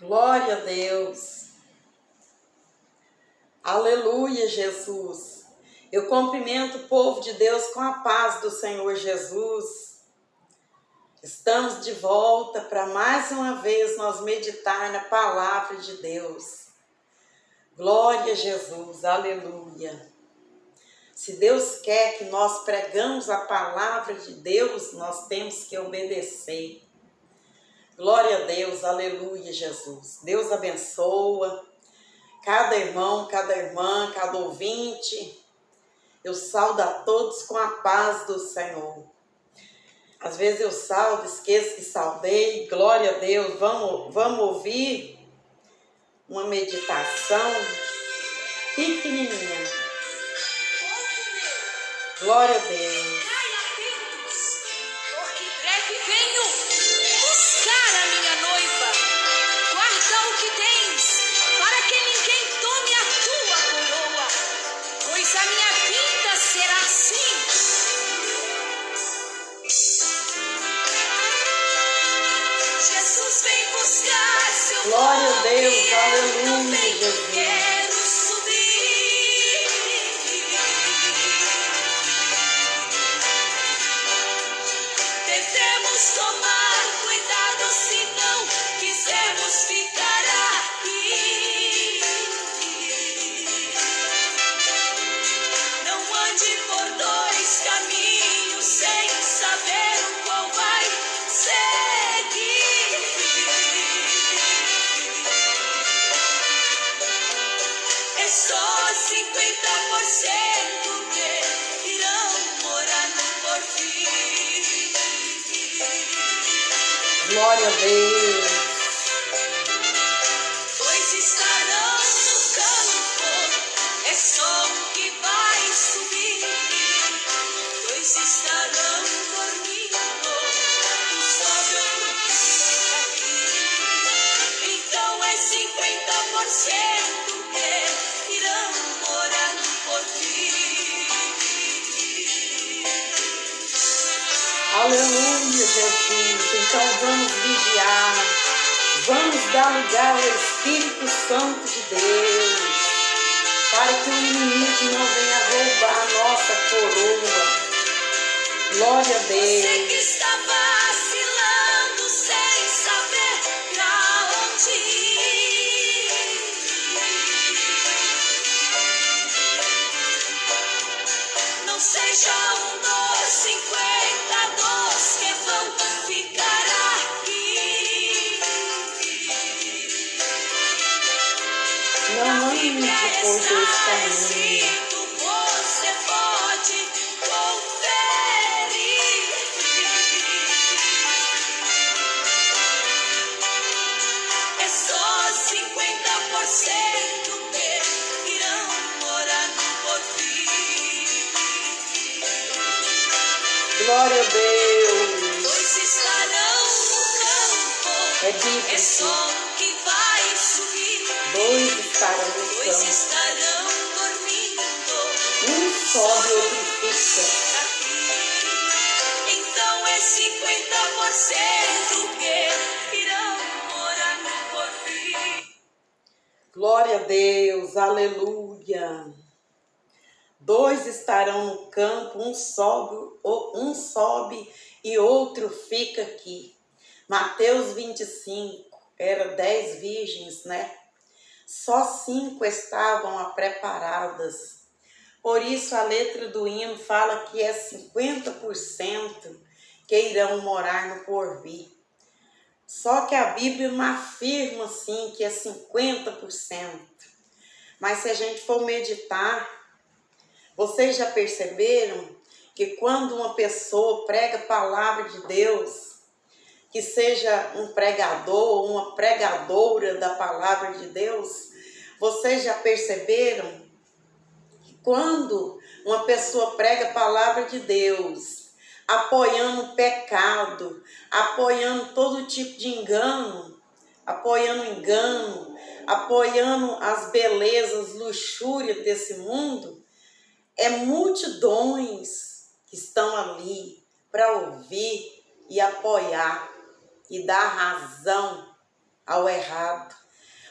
Glória a Deus. Aleluia, Jesus. Eu cumprimento o povo de Deus com a paz do Senhor Jesus. Estamos de volta para mais uma vez nós meditar na palavra de Deus. Glória a Jesus, aleluia. Se Deus quer que nós pregamos a palavra de Deus, nós temos que obedecer. Glória a Deus, aleluia, Jesus. Deus abençoa cada irmão, cada irmã, cada ouvinte. Eu saudo a todos com a paz do Senhor. Às vezes eu saudo, esqueço que saudei. Glória a Deus. Vamos ouvir uma meditação pequenininha. Glória a Deus. Porque breve venho buscar a minha noiva. Guarda o que tens, para que ninguém tome a tua coroa. Pois a minha vinda será assim. Jesus vem buscar seu povo. Glória a Deus, aleluia, também Jesus. quero subir. Devemos tomar cuidado se não quisermos ficar aqui. Não ande por dois caminhos sem saber o qual vai seguir. É só 50% que irão morar no porvir. Glória a Deus. Pois estarão no campo, é só um que vai subir. Dois estarão dormindo, um sobe, outro fica aqui. Então é 50% que irão morar no porvir. Aleluia, Jesus. Então vamos vigiar. Vamos dar lugar ao Espírito Santo de Deus, para que o inimigo não venha roubar a nossa coroa. Glória a Você que Deus. está vacilando sem saber pra onde ir. Não seja um dos 52 que vão ficar aqui. Não ande por dois caminhos. Você pode conferir. É só 50% que irão morar no porvir. Glória a Deus. Dois estarão no campo, É é bíblico. só um que vai subir. Dois estarão no Dois campo. estarão dormindo, Um sobe, outro fica. aqui. Então é 50% que irão morar no porvir. Glória a Deus. Aleluia. Dois estarão no campo, um sobe e outro fica aqui. Mateus 25, era 10 virgens, né? Só 5 estavam preparadas. Por isso a letra do hino fala que é 50% que irão morar no porvir. Só que a Bíblia não afirma assim que é 50%. Mas se a gente for meditar, vocês já perceberam que quando uma pessoa prega a palavra de Deus, que seja um pregador ou uma pregadora da palavra de Deus, vocês já perceberam que quando uma pessoa prega a palavra de Deus, apoiando o pecado, apoiando todo tipo de engano, apoiando as belezas, luxúria desse mundo, é multidões que estão ali para ouvir e apoiar e dar razão ao errado.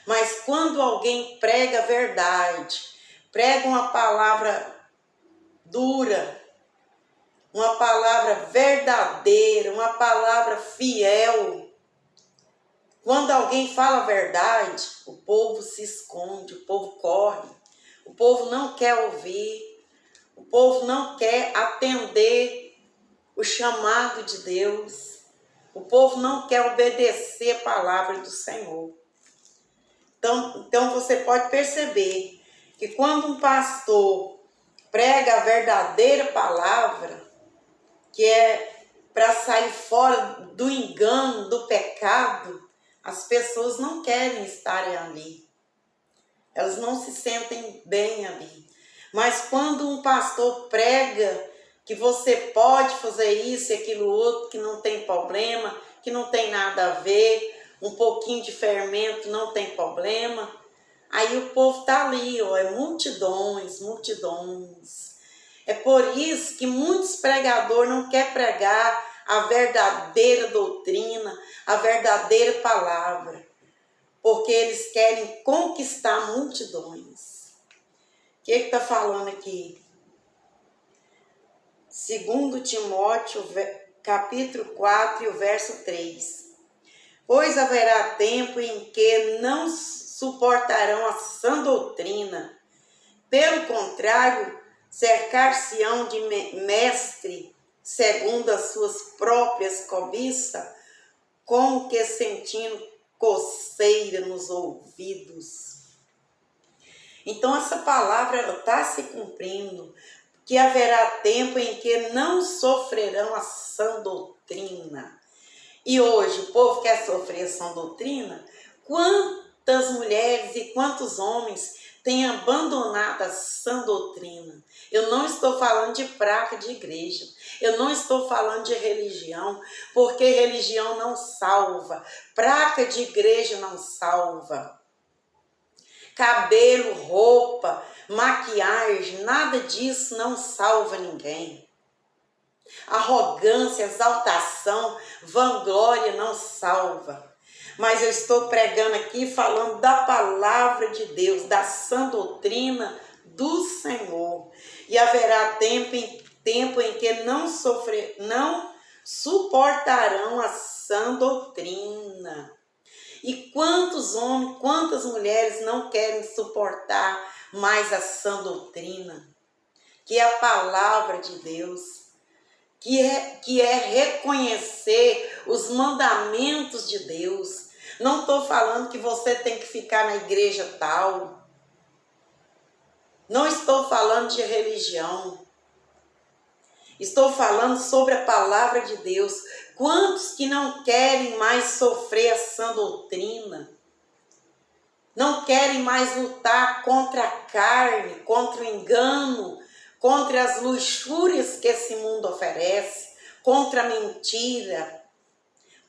Mas quando alguém prega a verdade, prega uma palavra dura, uma palavra verdadeira, uma palavra fiel, quando alguém fala a verdade, o povo se esconde, o povo corre, o povo não quer ouvir, o povo não quer atender o chamado de Deus, o povo não quer obedecer a palavra do Senhor. Então você pode perceber que quando um pastor prega a verdadeira palavra, que é para sair fora do engano, do pecado, as pessoas não querem estarem ali. Elas não se sentem bem ali. Mas quando um pastor prega que você pode fazer isso e aquilo outro, que não tem problema, que não tem nada a ver, um pouquinho de fermento não tem problema, aí o povo está ali, ó, é multidões, multidões. É por isso que muitos pregadores não querem pregar a verdadeira doutrina, a verdadeira palavra, porque eles querem conquistar multidões. O que está falando aqui? 2 Timóteo, capítulo 4 e o verso 3. Pois haverá tempo em que não suportarão a sã doutrina. Pelo contrário, cercar-se-ão de mestre, segundo as suas próprias cobiças, como que sentindo coceira nos ouvidos. Então essa palavra está se cumprindo, que haverá tempo em que não sofrerão a sã doutrina. E hoje o povo quer sofrer a sã doutrina? Quantas mulheres e quantos homens têm abandonado a sã doutrina? Eu não estou falando de praca de igreja, eu não estou falando de religião, porque religião não salva, praca de igreja não salva. Cabelo, roupa, maquiagem, nada disso não salva ninguém. Arrogância, exaltação, vanglória não salva. Mas eu estou pregando aqui falando da palavra de Deus, da sã doutrina do Senhor. E haverá tempo em que não suportarão a sã doutrina. E quantos homens, quantas mulheres não querem suportar mais a sã doutrina, que é a palavra de Deus, que é reconhecer os mandamentos de Deus. Não estou falando que você tem que ficar na igreja tal. Não estou falando de religião. Estou falando sobre a palavra de Deus. Quantos que não querem mais sofrer a sã doutrina? Não querem mais lutar contra a carne, contra o engano, contra as luxúrias que esse mundo oferece, contra a mentira.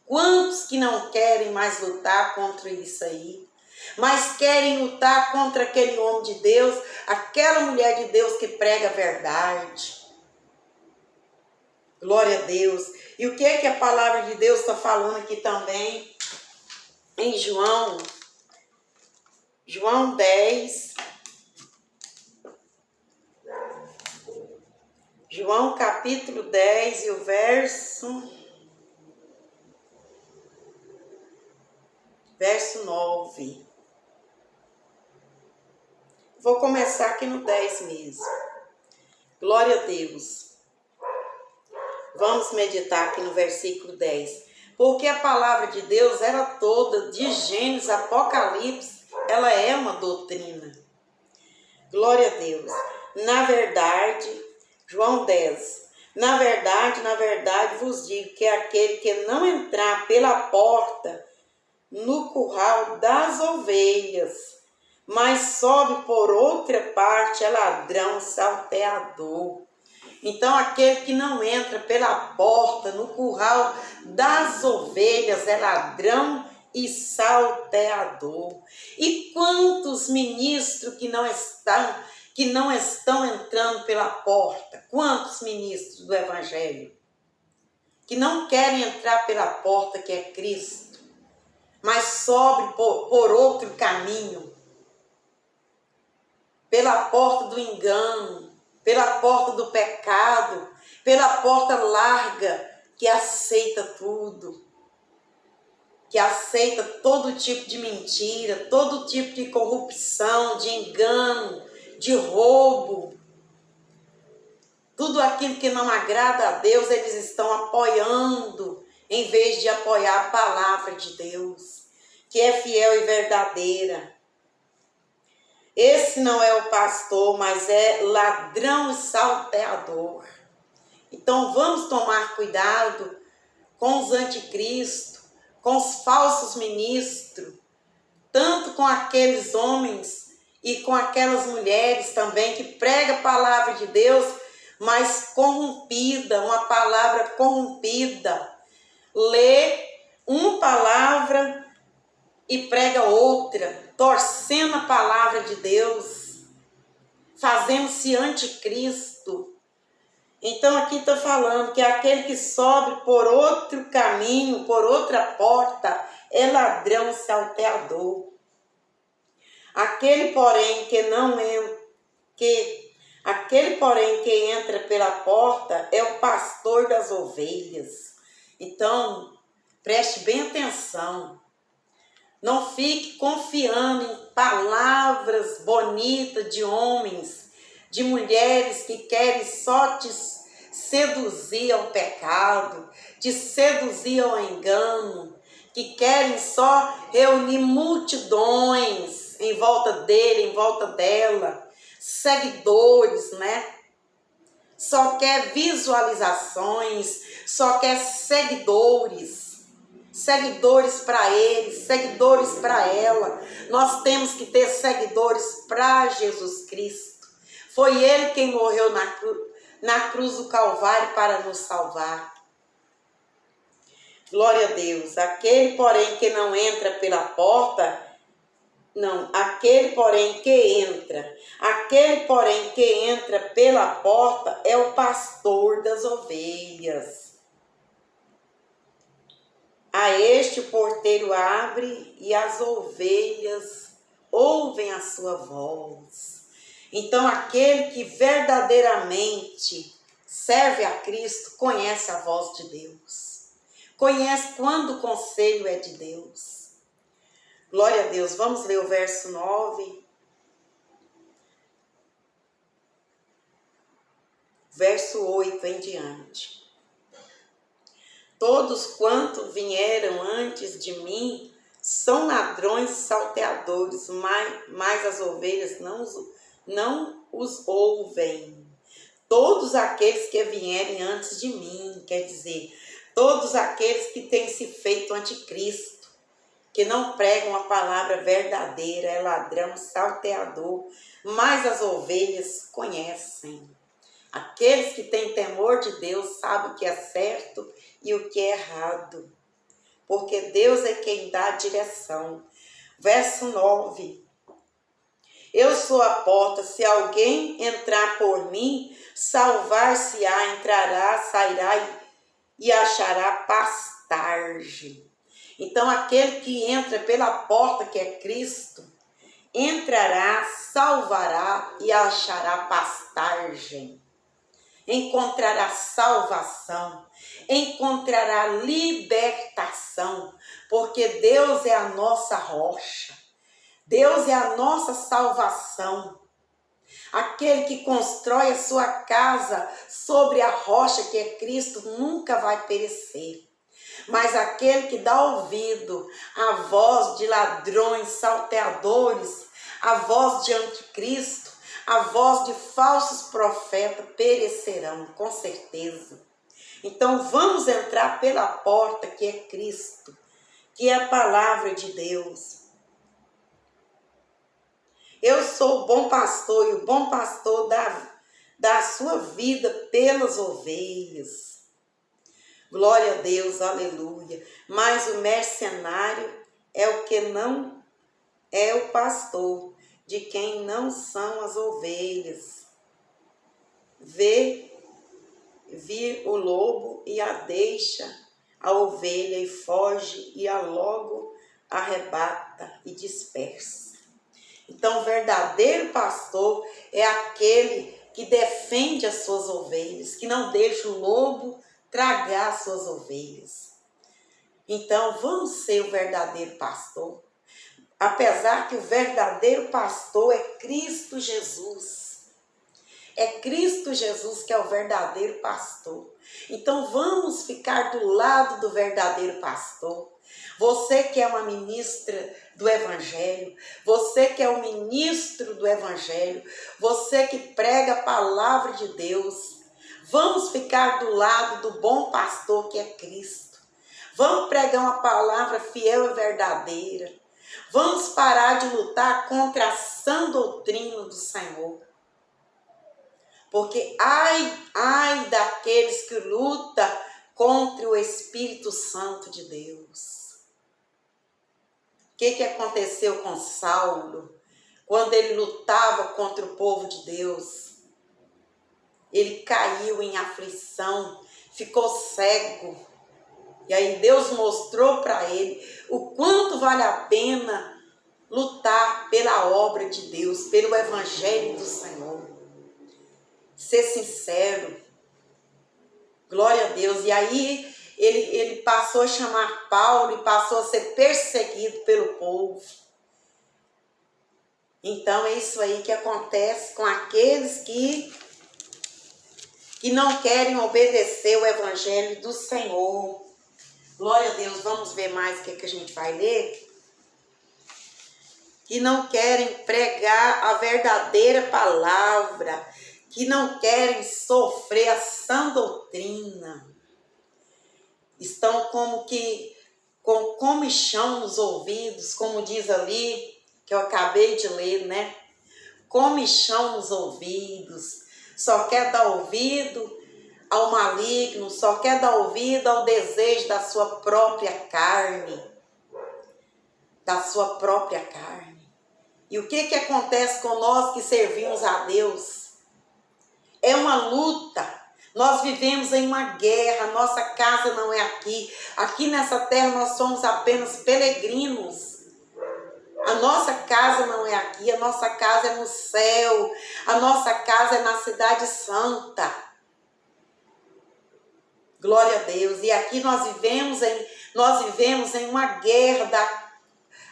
Quantos que não querem mais lutar contra isso aí? Mas querem lutar contra aquele homem de Deus, aquela mulher de Deus que prega a verdade. Glória a Deus. E o que é que a palavra de Deus está falando aqui também? Em João 10... João capítulo 10 e o verso 9. Vou começar aqui no 10 mesmo. Glória a Deus. Vamos meditar aqui no versículo 10. Porque a palavra de Deus, ela toda, de Gênesis, Apocalipse, ela é uma doutrina. Glória a Deus. Na verdade, João 10. Na verdade vos digo que aquele que não entrar pela porta no curral das ovelhas, mas sobe por outra parte, é ladrão, salteador. Então aquele que não entra pela porta no curral das ovelhas é ladrão e salteador. E quantos ministros que não estão entrando pela porta? Quantos ministros do Evangelho que não querem entrar pela porta que é Cristo? mas sobe por outro caminho, pela porta do engano, pela porta do pecado, pela porta larga, que aceita tudo, que aceita todo tipo de mentira, todo tipo de corrupção, de engano, de roubo. Tudo aquilo que não agrada a Deus, eles estão apoiando, em vez de apoiar a palavra de Deus, que é fiel e verdadeira. Esse não é o pastor, mas é ladrão e salteador. Então vamos tomar cuidado com os anticristos, com os falsos ministros, tanto com aqueles homens e com aquelas mulheres também que pregam a palavra de Deus, mas corrompida, uma palavra corrompida. Lê uma palavra e prega outra, torcendo a palavra de Deus, fazendo-se anticristo. Então aqui está falando que aquele que sobe por outro caminho, por outra porta, é ladrão e salteador. Aquele, porém, que entra pela porta é o pastor das ovelhas. Então, preste bem atenção. Não fique confiando em palavras bonitas de homens, de mulheres que querem só te seduzir ao pecado, te seduzir ao engano, que querem só reunir multidões em volta dele, em volta dela, seguidores, né? Só quer visualizações, só quer seguidores para ele, seguidores para ela. Nós temos que ter seguidores para Jesus Cristo. Foi ele quem morreu na cruz do Calvário para nos salvar. Glória a Deus. Aquele, porém, que não entra pela porta, aquele, porém, que entra pela porta é o pastor das ovelhas. A este o porteiro abre e as ovelhas ouvem a sua voz. Então, aquele que verdadeiramente serve a Cristo conhece a voz de Deus. Conhece quando o conselho é de Deus. Glória a Deus. Vamos ler o verso 9. Verso 8 em diante. Todos quanto vieram antes de mim são ladrões e salteadores, mas as ovelhas não os ouvem. Todos aqueles que vierem antes de mim, quer dizer, todos aqueles que têm se feito anticristo, que não pregam a palavra verdadeira, é ladrão, salteador, mas as ovelhas conhecem. Aqueles que têm temor de Deus sabem o que é certo e o que é errado, porque Deus é quem dá a direção. Verso 9. Eu sou a porta, se alguém entrar por mim, salvar-se-á, entrará, sairá e achará pastagem. Então, aquele que entra pela porta, que é Cristo, entrará, salvará e achará pastagem. Encontrará salvação, encontrará libertação, porque Deus é a nossa rocha, Deus é a nossa salvação. Aquele que constrói a sua casa sobre a rocha que é Cristo nunca vai perecer. Mas aquele que dá ouvido à voz de ladrões, salteadores, à voz de anticristo, a voz de falsos profetas perecerão, com certeza. Então vamos entrar pela porta que é Cristo, que é a palavra de Deus. Eu sou o bom pastor e o bom pastor dá a sua vida pelas ovelhas. Glória a Deus, aleluia. Mas o mercenário é o que não é o pastor, de quem não são as ovelhas. Vê vir o lobo e a deixa a ovelha e foge, e a logo arrebata e dispersa. Então, o verdadeiro pastor é aquele que defende as suas ovelhas, que não deixa o lobo tragar as suas ovelhas. Então, vamos ser o verdadeiro pastor. Apesar que o verdadeiro pastor é Cristo Jesus. É Cristo Jesus que é o verdadeiro pastor. Então, vamos ficar do lado do verdadeiro pastor. Você que é uma ministra do Evangelho, você que é um ministro do Evangelho, você que prega a palavra de Deus, vamos ficar do lado do bom pastor que é Cristo. Vamos pregar uma palavra fiel e verdadeira. Vamos parar de lutar contra a sã doutrina do Senhor. Porque ai daqueles que lutam contra o Espírito Santo de Deus. O que aconteceu com Saulo quando ele lutava contra o povo de Deus? Ele caiu em aflição, ficou cego. E aí Deus mostrou para ele o quanto vale a pena lutar pela obra de Deus, pelo Evangelho do Senhor. Ser sincero. Glória a Deus. E aí ele passou a chamar Paulo e passou a ser perseguido pelo povo. Então é isso aí que acontece com aqueles que não querem obedecer o Evangelho do Senhor. Glória a Deus. Vamos ver mais o que a gente vai ler. Que não querem pregar a verdadeira palavra, que não querem sofrer a sã doutrina. Estão como que com comichão nos ouvidos, como diz ali, que eu acabei de ler, né? Comichão nos ouvidos, só quer dar ouvido ao maligno, só quer dar ouvido ao desejo da sua própria carne. Da sua própria carne. E o que acontece com nós que servimos a Deus? É uma luta. Nós vivemos em uma guerra, nossa casa não é aqui. Aqui nessa terra nós somos apenas peregrinos. A nossa casa não é aqui, a nossa casa é no céu. A nossa casa é na cidade santa. Glória a Deus. E aqui nós vivemos em uma guerra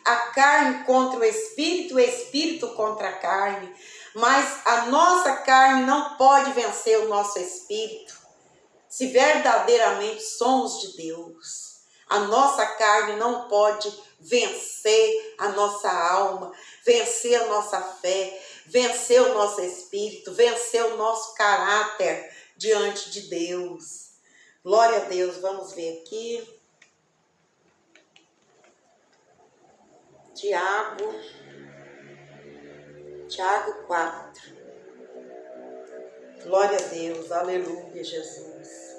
a carne contra o espírito contra a carne. Mas a nossa carne não pode vencer o nosso espírito se verdadeiramente somos de Deus. A nossa carne não pode vencer a nossa alma, vencer a nossa fé, vencer o nosso espírito, vencer o nosso caráter diante de Deus. Glória a Deus, vamos ver aqui. Tiago 4. Glória a Deus, aleluia, Jesus.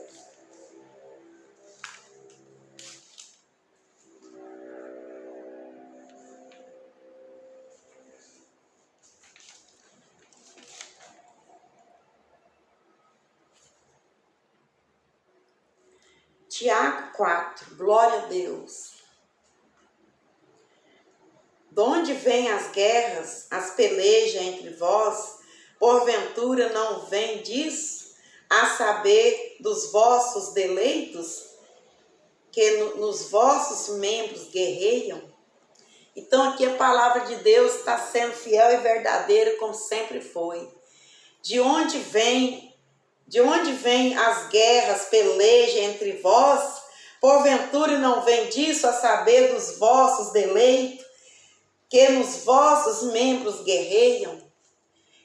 Tiago 4, glória a Deus. De onde vêm as guerras, as pelejas entre vós? Porventura não vem disso? A saber, dos vossos deleitos, que nos vossos membros guerreiam? Então aqui a palavra de Deus está sendo fiel e verdadeira, como sempre foi. De onde vem as guerras, pelejas entre vós? Porventura não vem disso, a saber, dos vossos deleitos, que nos vossos membros guerreiam?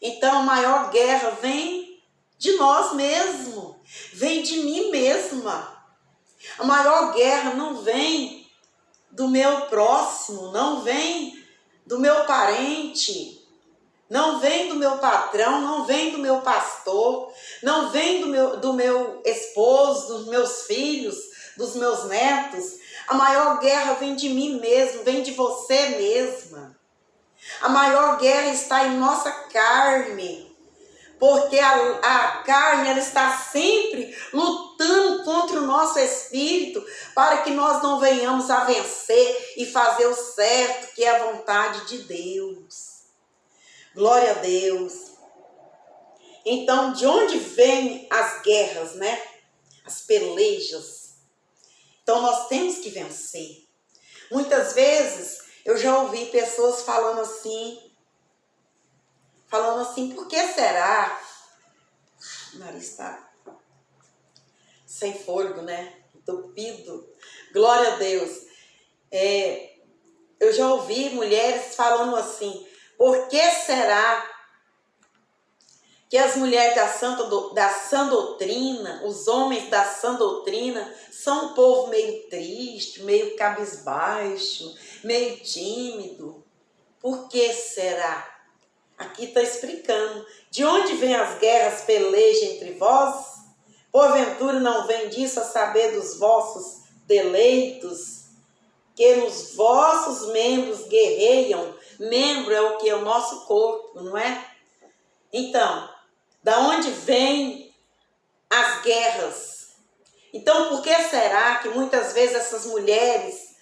Então a maior guerra vem de nós mesmos, vem de mim mesma. A maior guerra não vem do meu próximo, não vem do meu parente, não vem do meu patrão, não vem do meu pastor, não vem do meu esposo, dos meus filhos, dos meus netos. A maior guerra vem de mim mesmo, vem de você mesma. A maior guerra está em nossa carne, Porque a carne, ela está sempre lutando contra o nosso espírito para que nós não venhamos a vencer e fazer o certo, que é a vontade de Deus. Glória a Deus. Então, de onde vêm as guerras, né? As pelejas. Então, nós temos que vencer. Muitas vezes, eu já ouvi pessoas falando assim, por que será? O nariz está sem fôlego, né? Entupido. Glória a Deus. Eu já ouvi mulheres falando assim, por que será que as mulheres da sã doutrina, os homens da sã doutrina, são um povo meio triste, meio cabisbaixo, meio tímido? Por que será? Aqui está explicando. De onde vêm as guerras, pelejas entre vós? Porventura não vem disso a saber dos vossos deleitos, que nos vossos membros guerreiam. Membro é o que? O nosso corpo, não é? Então, da onde vêm as guerras? Então, por que será que muitas vezes essas mulheres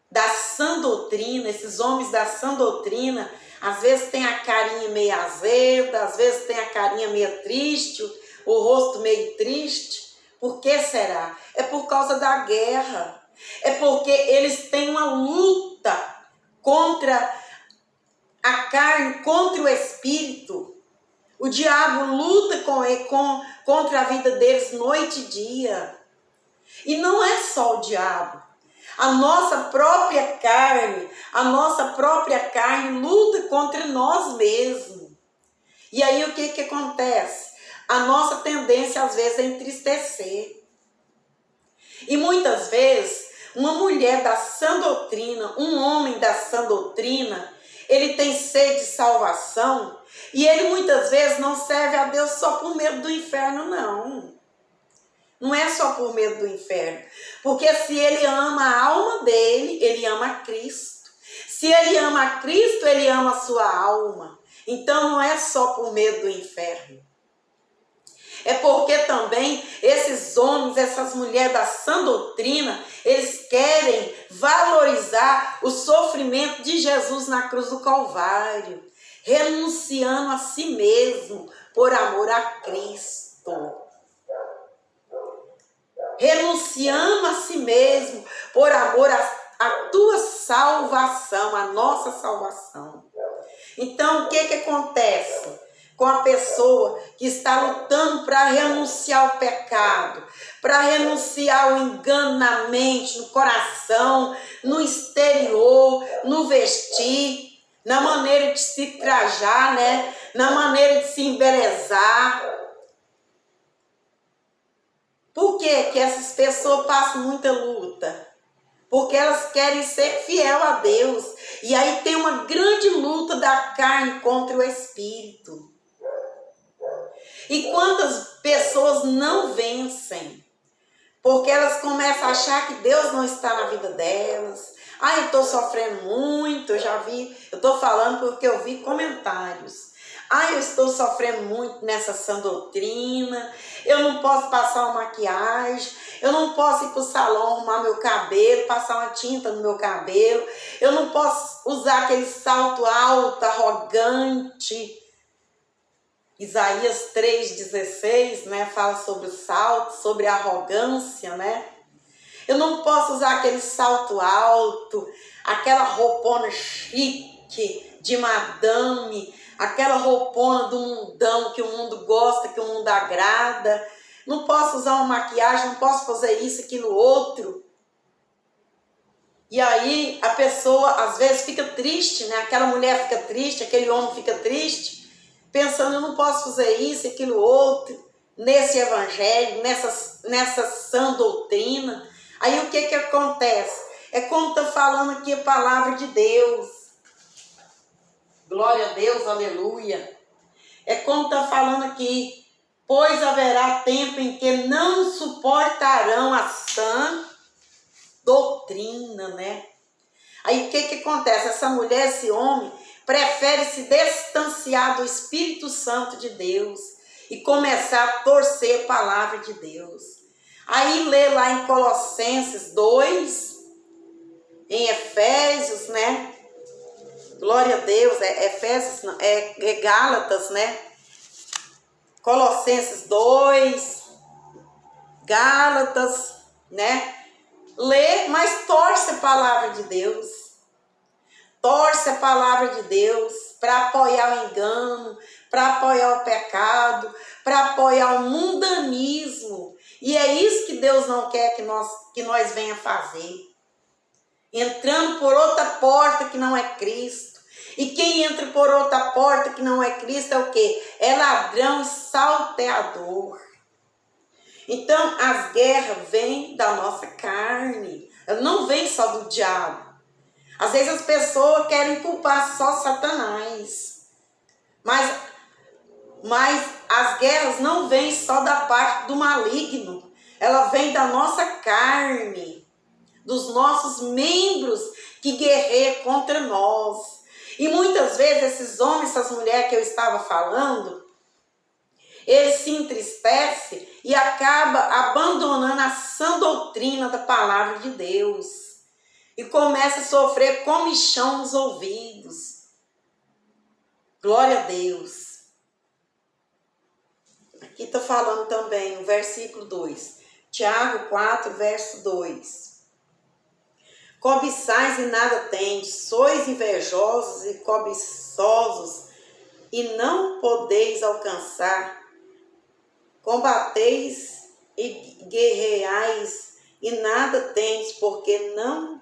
da sã doutrina, esses homens da sã doutrina, às vezes tem a carinha meio azeda, às vezes tem a carinha meio triste, o rosto meio triste? Por que será? É por causa da guerra. É porque eles têm uma luta contra a carne, contra o espírito. O diabo luta contra a vida deles noite e dia. E não é só o diabo. A nossa própria carne luta contra nós mesmos. E aí o que acontece? A nossa tendência às vezes é entristecer. E muitas vezes, uma mulher da sã doutrina, um homem da sã doutrina, ele tem sede de salvação e ele muitas vezes não serve a Deus só por medo do inferno, não. Não é só por medo do inferno. Porque se ele ama a alma dele, ele ama a Cristo. Se ele ama a Cristo, ele ama a sua alma. Então não é só por medo do inferno. É porque também esses homens, essas mulheres da sã doutrina, eles querem valorizar o sofrimento de Jesus na cruz do Calvário, renunciando a si mesmo por amor a Cristo. Renunciando a si mesmo por amor à tua salvação, à nossa salvação. Então, o que acontece com a pessoa que está lutando para renunciar ao pecado, para renunciar ao engano na mente, no coração, no exterior, no vestir, na maneira de se trajar, né? Na maneira de se embelezar? Por que essas pessoas passam muita luta? Porque elas querem ser fiel a Deus. E aí tem uma grande luta da carne contra o espírito. E quantas pessoas não vencem? Porque elas começam a achar que Deus não está na vida delas. Eu estou sofrendo muito, eu estou falando porque eu vi comentários. Eu estou sofrendo muito nessa sã doutrina, eu não posso passar uma maquiagem, eu não posso ir para o salão arrumar meu cabelo, passar uma tinta no meu cabelo, eu não posso usar aquele salto alto, arrogante. Isaías 3,16, né, fala sobre o salto, sobre a arrogância, né? Eu não posso usar aquele salto alto, aquela roupona chique de madame, aquela roupona do mundão que o mundo gosta, que o mundo agrada. Não posso usar uma maquiagem, não posso fazer isso, aquilo, outro. E aí a pessoa às vezes fica triste, né? Aquela mulher fica triste, aquele homem fica triste, pensando, eu não posso fazer isso, aquilo, outro, nesse evangelho, nessa sã doutrina. Aí o que acontece? É como está falando aqui a palavra de Deus. Glória a Deus, aleluia. É como está falando aqui, pois haverá tempo em que não suportarão a sã doutrina, né? Aí o que acontece? Essa mulher, esse homem, prefere se distanciar do Espírito Santo de Deus e começar a torcer a palavra de Deus. Aí lê lá em Colossenses 2, em Efésios, né? Glória a Deus, Efésios, não, Gálatas, né? Colossenses 2, Gálatas, né? Lê, mas torce a palavra de Deus. Torce a palavra de Deus para apoiar o engano, para apoiar o pecado, para apoiar o mundanismo. E é isso que Deus não quer que nós venha fazer. Entrando por outra porta que não é Cristo. E quem entra por outra porta que não é Cristo é o quê? É ladrão e salteador. Então, as guerras vêm da nossa carne. Elas não vêm só do diabo. Às vezes as pessoas querem culpar só Satanás. Mas as guerras não vêm só da parte do maligno. Ela vem da nossa carne, dos nossos membros que guerreiam contra nós. E muitas vezes esses homens, essas mulheres que eu estava falando, eles se entristecem e acabam abandonando a sã doutrina da palavra de Deus. E começa a sofrer comichão nos ouvidos. Glória a Deus. Aqui está falando também no versículo 2. Tiago 4, verso 2. Cobiçais e nada tendes, sois invejosos e cobiçosos e não podeis alcançar. Combateis e guerreais e nada tendes, porque não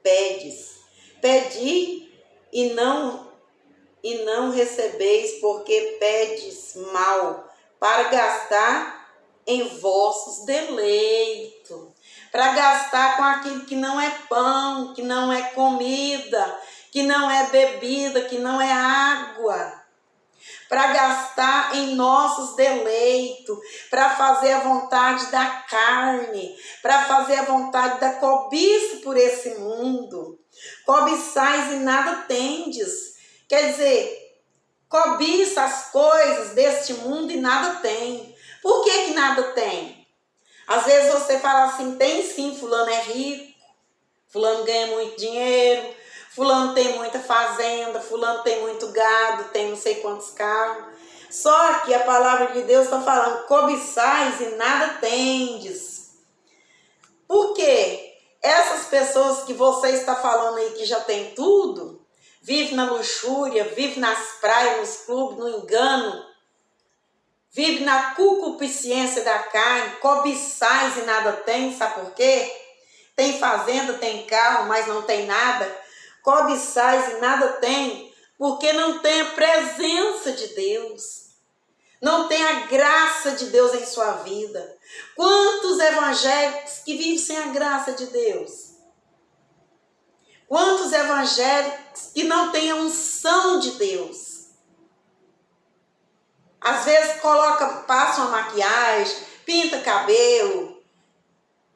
pedes. Pedi e não recebeis, porque pedes mal, para gastar em vossos deleitos. Para gastar com aquilo que não é pão, que não é comida, que não é bebida, que não é água. Para gastar em nossos deleitos, para fazer a vontade da carne, para fazer a vontade da cobiça por esse mundo. Cobiçais e nada tendes. Quer dizer, cobiça as coisas deste mundo e nada tem. Por que nada tem? Às vezes você fala assim, tem sim, fulano é rico, fulano ganha muito dinheiro, fulano tem muita fazenda, fulano tem muito gado, tem não sei quantos carros. Só que a palavra de Deus está falando, cobiçais e nada tendes. Por quê? Essas pessoas que você está falando aí que já tem tudo, vive na luxúria, vive nas praias, nos clubes, no engano, vive na concupiscência da carne, cobiçais e nada tem, sabe por quê? Tem fazenda, tem carro, mas não tem nada. Cobiçais e nada tem, porque não tem a presença de Deus. Não tem a graça de Deus em sua vida. Quantos evangélicos que vivem sem a graça de Deus? Quantos evangélicos que não têm a unção de Deus? Às vezes passa uma maquiagem, pinta cabelo,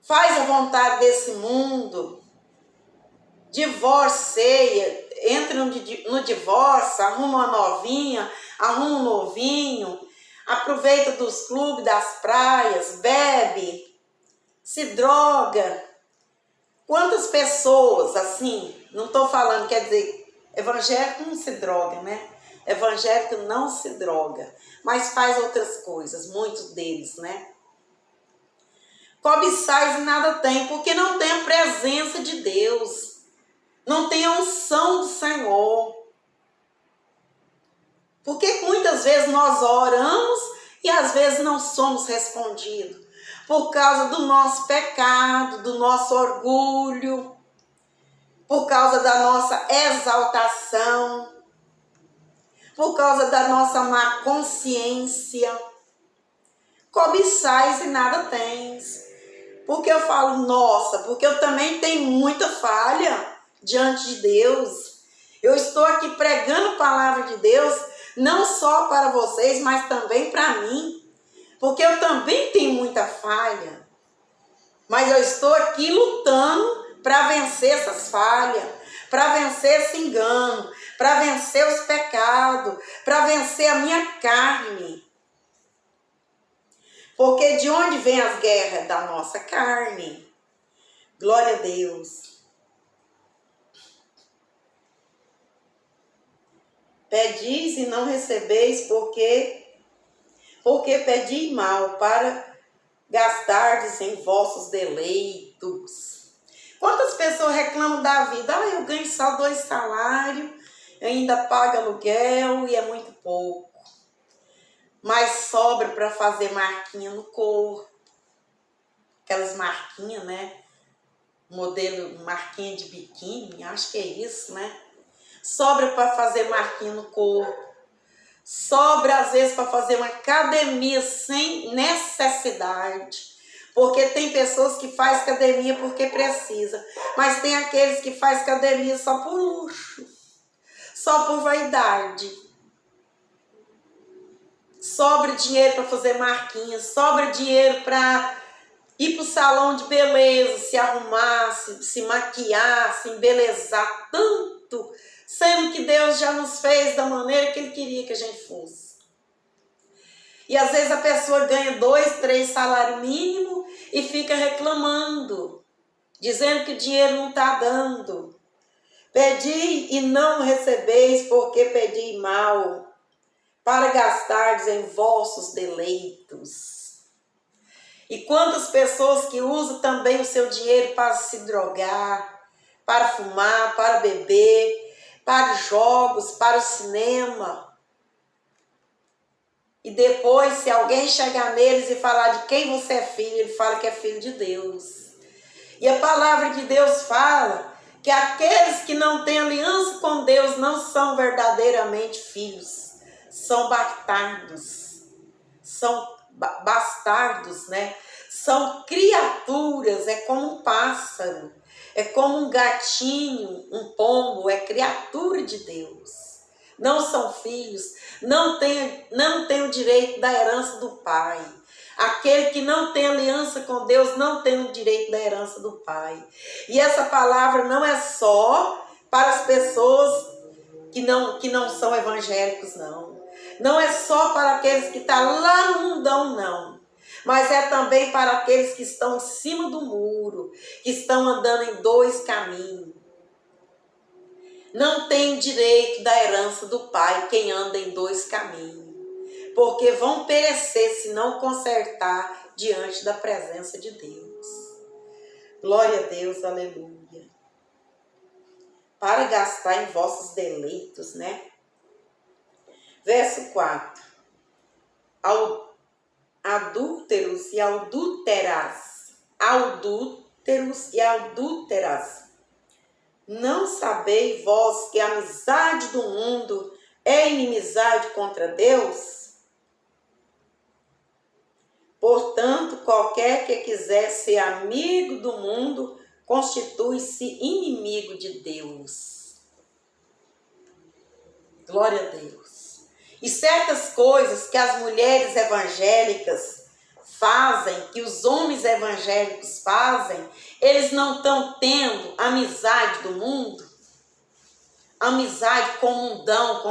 faz a vontade desse mundo, divorcia, entra no divórcio, arruma uma novinha, arruma um novinho, aproveita dos clubes, das praias, bebe, se droga. Quantas pessoas assim, não estou falando, quer dizer, evangélico não se droga, né? Evangélico não se droga, mas faz outras coisas, muitos deles, né? Cobiçais e nada tem, porque não tem a presença de Deus, não tem a unção do Senhor. Porque muitas vezes nós oramos e às vezes não somos respondidos, por causa do nosso pecado, do nosso orgulho, por causa da nossa exaltação, por causa da nossa má consciência. Cobiçais e nada tens. Porque eu falo, nossa, porque eu também tenho muita falha diante de Deus. Eu estou aqui pregando a palavra de Deus, não só para vocês, mas também para mim. Porque eu também tenho muita falha. Mas eu estou aqui lutando para vencer essas falhas, para vencer esse engano, para vencer os pecados, para vencer a minha carne. Porque de onde vem as guerras? Da nossa carne. Glória a Deus. Pedis e não recebeis, porque pedi mal, para gastardes em vossos deleitos. Quantas pessoas reclamam da vida? Eu ganho só 2 salários, ainda pago aluguel e é muito pouco. Mas sobra para fazer marquinha no corpo. Aquelas marquinhas, né? Modelo marquinha de biquíni, acho que é isso, né? Sobra para fazer marquinha no corpo. Sobra, às vezes, para fazer uma academia sem necessidade. Porque tem pessoas que fazem academia porque precisa. Mas tem aqueles que fazem academia só por luxo. Só por vaidade. Sobra dinheiro para fazer marquinha. Sobra dinheiro para ir para o salão de beleza, se arrumar, se maquiar, se embelezar tanto. Sendo que Deus já nos fez da maneira que Ele queria que a gente fosse. E às vezes a pessoa ganha 2, 3 salários mínimos e fica reclamando, dizendo que o dinheiro não está dando. Pedi e não recebeis, porque pedi mal, para gastardes em vossos deleitos. E quantas pessoas que usam também o seu dinheiro para se drogar, para fumar, para beber, para jogos, para o cinema. E depois, se alguém chegar neles e falar de quem você é filho, ele fala que é filho de Deus. E a palavra de Deus fala que aqueles que não têm aliança com Deus não são verdadeiramente filhos. São bastardos. São bastardos, né? São criaturas, é como um pássaro. É como um gatinho, um pombo, é criatura de Deus. Não são filhos, não tem o direito da herança do Pai. Aquele que não tem aliança com Deus não tem o direito da herança do Pai. E essa palavra não é só para as pessoas que não são evangélicos, não. Não é só para aqueles que estão lá no mundão, não. Mas é também para aqueles que estão em cima do muro, que estão andando em 2 caminhos. Não tem direito da herança do Pai quem anda em 2 caminhos, porque vão perecer se não consertar diante da presença de Deus. Glória a Deus, aleluia. Para gastar em vossos deleitos, né? Verso 4. Adúlteros e adúlteras. Adúlteros e adúlteras. Não sabeis vós que a amizade do mundo é inimizade contra Deus? Portanto, qualquer que quiser ser amigo do mundo, constitui-se inimigo de Deus. Glória a Deus. E certas coisas que as mulheres evangélicas fazem, que os homens evangélicos fazem, eles não estão tendo amizade do mundo, amizade com o mundão, com